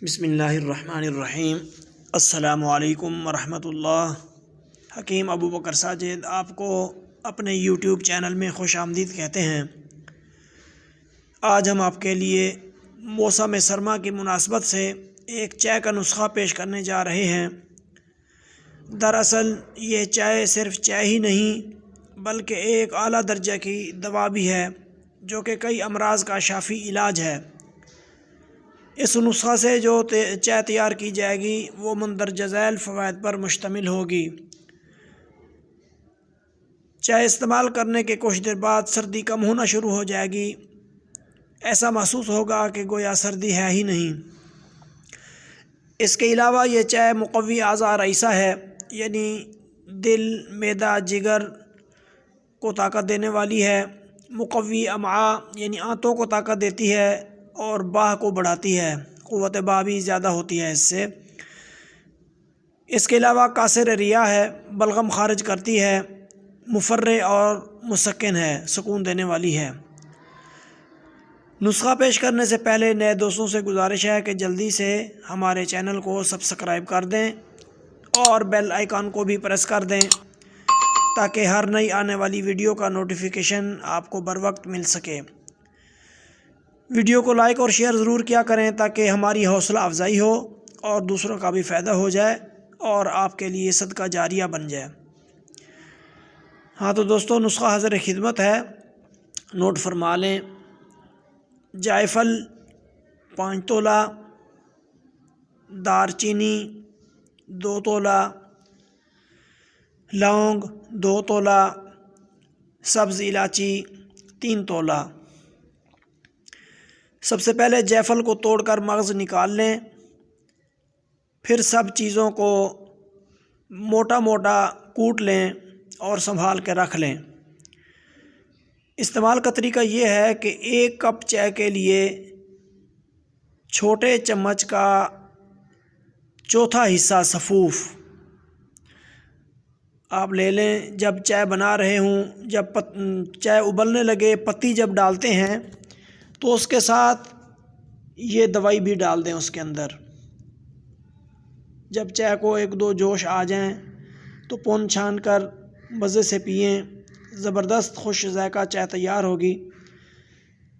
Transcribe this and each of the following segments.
بسم اللہ الرحمن الرحیم۔ السلام علیکم ورحمۃ اللہ۔ حکیم ابو بکر ساجد آپ کو اپنے یوٹیوب چینل میں خوش آمدید کہتے ہیں۔ آج ہم آپ کے لیے موسم سرما کی مناسبت سے ایک چائے کا نسخہ پیش کرنے جا رہے ہیں۔ دراصل یہ چائے صرف چائے ہی نہیں بلکہ ایک اعلیٰ درجہ کی دوا بھی ہے جو کہ کئی امراض کا شافی علاج ہے۔ اس نسخہ سے جو چائے تیار کی جائے گی وہ مندرجہ ذیل فوائد پر مشتمل ہوگی۔ چائے استعمال کرنے کے کچھ دیر بعد سردی کم ہونا شروع ہو جائے گی، ایسا محسوس ہوگا کہ گویا سردی ہے ہی نہیں۔ اس کے علاوہ یہ چائے مقوی اعضاء رئیسہ ہے، یعنی دل، معدہ، جگر کو طاقت دینے والی ہے۔ مقوی امعاء یعنی آنتوں کو طاقت دیتی ہے اور باہ کو بڑھاتی ہے، قوت باہ بھی زیادہ ہوتی ہے اس سے۔ اس کے علاوہ کاسر ریاء ہے، بلغم خارج کرتی ہے، مفرح اور مسکن ہے، سکون دینے والی ہے۔ نسخہ پیش کرنے سے پہلے نئے دوستوں سے گزارش ہے کہ جلدی سے ہمارے چینل کو سبسکرائب کر دیں اور بیل آئیکن کو بھی پریس کر دیں تاکہ ہر نئی آنے والی ویڈیو کا نوٹیفیکیشن آپ کو بر وقت مل سکے۔ ویڈیو کو لائک اور شیئر ضرور کیا کریں تاکہ ہماری حوصلہ افزائی ہو اور دوسروں کا بھی فائدہ ہو جائے اور آپ کے لیے صدقہ جاریہ بن جائے۔ ہاں تو دوستو، نسخہ حاضر خدمت ہے، نوٹ فرما لیں۔ جائفل 5 تولہ، دار چینی 2 تولہ، لونگ 2 تولہ، سبز الائچی 3 تولہ۔ سب سے پہلے جائفل کو توڑ کر مغز نکال لیں، پھر سب چیزوں کو موٹا موٹا کوٹ لیں اور سنبھال کے رکھ لیں۔ استعمال کا طریقہ یہ ہے کہ 1 کپ چائے کے لیے چھوٹے چمچ کا چوتھا حصہ سفوف آپ لے لیں۔ جب چائے بنا رہے ہوں، جب چائے ابلنے لگے، پتی جب ڈالتے ہیں تو اس کے ساتھ یہ دوائی بھی ڈال دیں اس کے اندر۔ جب چائے کو 1-2 جوش آ جائیں تو پون چھان کر مزے سے پئیں، زبردست خوش ذائقہ چائے تیار ہوگی۔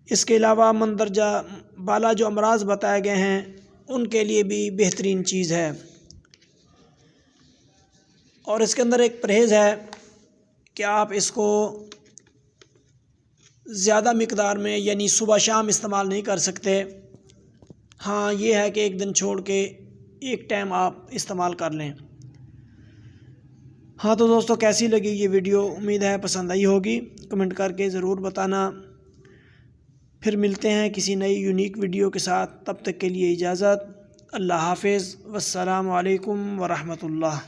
اس کے علاوہ مندرجہ بالا جو امراض بتائے گئے ہیں ان کے لیے بھی بہترین چیز ہے، اور اس کے اندر ایک پرہیز ہے کہ آپ اس کو زیادہ مقدار میں یعنی صبح شام استعمال نہیں کر سکتے۔ ہاں یہ ہے کہ 1 دن چھوڑ کے 1 ٹائم آپ استعمال کر لیں۔ ہاں تو دوستو، کیسی لگی یہ ویڈیو؟ امید ہے پسند آئی ہوگی، کمنٹ کر کے ضرور بتانا۔ پھر ملتے ہیں کسی نئی یونیک ویڈیو کے ساتھ، تب تک کے لیے اجازت۔ اللہ حافظ، والسلام علیکم ورحمۃ اللہ۔